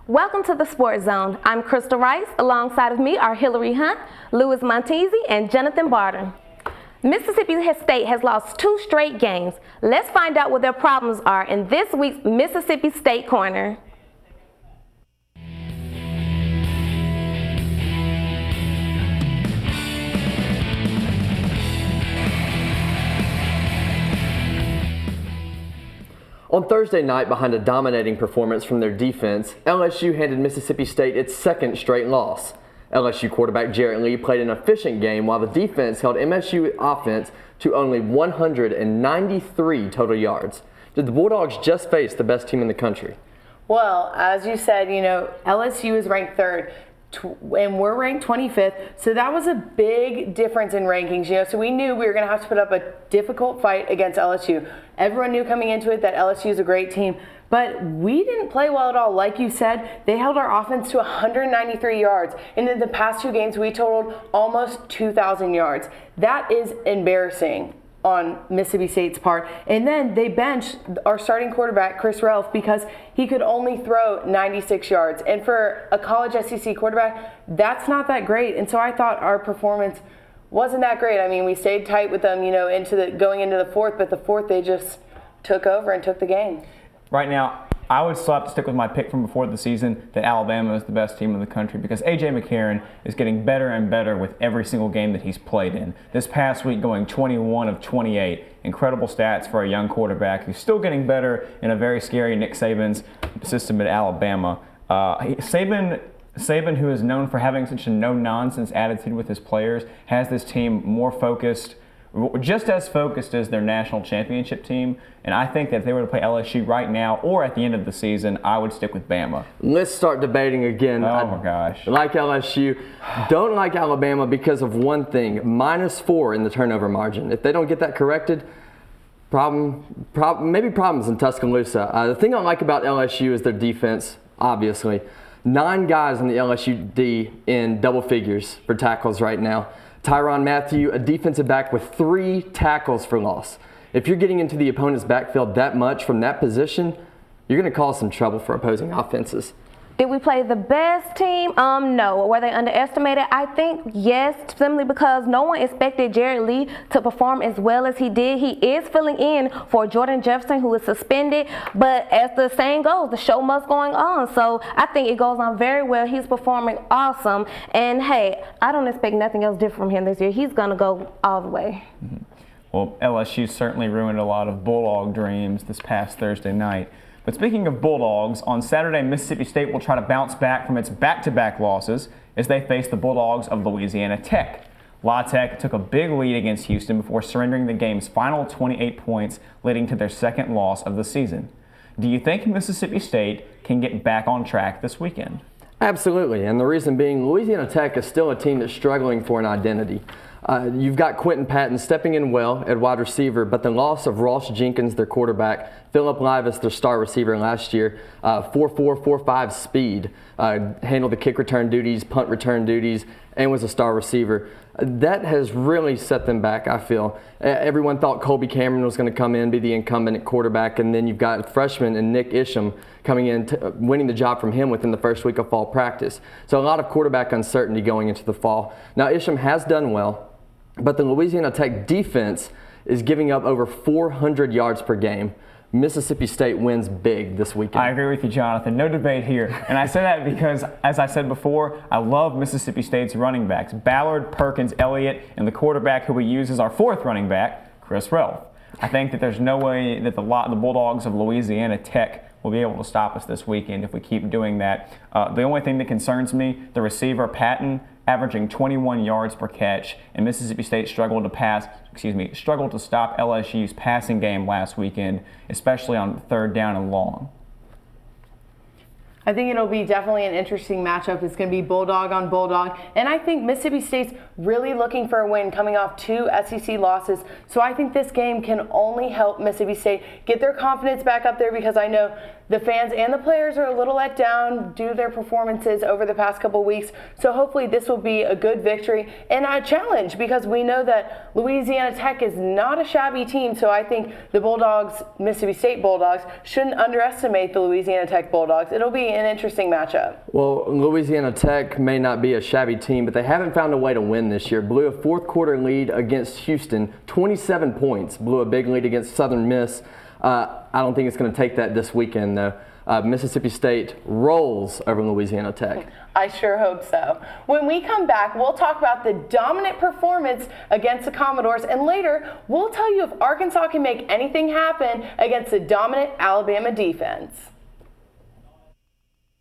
Welcome to the Sports Zone. I'm Crystal Rice. Alongside of me are Hillary Hunt, Louis Montesi, and Jonathan Barton. Mississippi State has lost 2 straight games. Let's find out what their problems are in this week's Mississippi State Corner. On Thursday night, behind a dominating performance from their defense, LSU handed Mississippi State its 2nd straight loss. LSU quarterback Jarrett Lee played an efficient game while the defense held MSU offense to only 193 total yards. Did the Bulldogs just face the best team in the country? Well, as you said, LSU is ranked 3rd. And we're ranked 25th, so that was a big difference in rankings. So we knew we were going to have to put up a difficult fight against LSU. Everyone knew coming into it that LSU is a great team, but we didn't play well at all. Like you said, they held our offense to 193 yards, and in the past 2 games, we totaled almost 2,000 yards. That is embarrassing on Mississippi State's part. And then they benched our starting quarterback, Chris Relf, because he could only throw 96 yards. And for a college SEC quarterback, that's not that great. And so I thought our performance wasn't that great. I mean, we stayed tight with them, going into the 4th, but the 4th they just took over and took the game. Right now, I would still have to stick with my pick from before the season that Alabama is the best team in the country because A.J. McCarron is getting better and better with every single game that he's played in. This past week going 21 of 28. Incredible stats for a young quarterback who's still getting better in a very scary Nick Saban's system at Alabama. Saban, who is known for having such a no-nonsense attitude with his players, has this team more focused, just as focused as their national championship team. And I think that if they were to play LSU right now or at the end of the season, I would stick with Bama. Let's start debating again. Oh my gosh. Like LSU. Don't like Alabama because of one thing, -4 in the turnover margin. If they don't get that corrected, maybe problems in Tuscaloosa. The thing I like about LSU is their defense, obviously. 9 guys on the LSU D in double figures for tackles right now. Tyrann Mathieu, a defensive back with 3 tackles for loss. If you're getting into the opponent's backfield that much from that position, you're going to cause some trouble for opposing offenses. Did we play the best team? No. Were they underestimated? I think yes, simply because no one expected Jarrett Lee to perform as well as he did. He is filling in for Jordan Jefferson, who is suspended, but as the saying goes, the show must go on. So I think it goes on very well. He's performing awesome, and hey, I don't expect nothing else different from him this year. He's going to go all the way. Mm-hmm. Well, LSU certainly ruined a lot of Bulldog dreams this past Thursday night. But speaking of Bulldogs, on Saturday, Mississippi State will try to bounce back from its back-to-back losses as they face the Bulldogs of Louisiana Tech. La Tech took a big lead against Houston before surrendering the game's final 28 points, leading to their 2nd loss of the season. Do you think Mississippi State can get back on track this weekend? Absolutely, and the reason being Louisiana Tech is still a team that's struggling for an identity. You've got Quentin Patton stepping in well at wide receiver, but the loss of Ross Jenkins, their quarterback, Phillip Livis, their star receiver last year, 4.4, 4.5 speed, handled the kick return duties, punt return duties, and was a star receiver. That has really set them back, I feel. Everyone thought Colby Cameron was going to come in, be the incumbent at quarterback, and then you've got freshman and Nick Isham coming in, winning the job from him within the first week of fall practice. So a lot of quarterback uncertainty going into the fall. Now, Isham has done well, but the Louisiana Tech defense is giving up over 400 yards per game. Mississippi State wins big this weekend. I agree with you, Jonathan. No debate here. And I say that because, as I said before, I love Mississippi State's running backs, Ballard, Perkins, Elliott, and the quarterback who we use as our 4th running back, Chris Relf. I think that there's no way that the Bulldogs of Louisiana Tech will be able to stop us this weekend if we keep doing that. The only thing that concerns me, the receiver, Patton, averaging 21 yards per catch, and Mississippi State struggled to stop LSU's passing game last weekend, especially on 3rd down and long. I think it'll be definitely an interesting matchup. It's going to be Bulldog on Bulldog. And I think Mississippi State's really looking for a win coming off 2 SEC losses. So I think this game can only help Mississippi State get their confidence back up there because I know the fans and the players are a little let down due to their performances over the past couple weeks. So hopefully this will be a good victory and a challenge, because we know that Louisiana Tech is not a shabby team. So I think the Bulldogs, Mississippi State Bulldogs, shouldn't underestimate the Louisiana Tech Bulldogs. It'll be an interesting matchup. Well, Louisiana Tech may not be a shabby team, but they haven't found a way to win this year. Blew a fourth quarter lead against Houston, 27 points. Blew a big lead against Southern Miss. I don't think it's going to take that this weekend, though. Mississippi State rolls over Louisiana Tech. I sure hope so. When we come back, we'll talk about the dominant performance against the Commodores, and later we'll tell you if Arkansas can make anything happen against the dominant Alabama defense.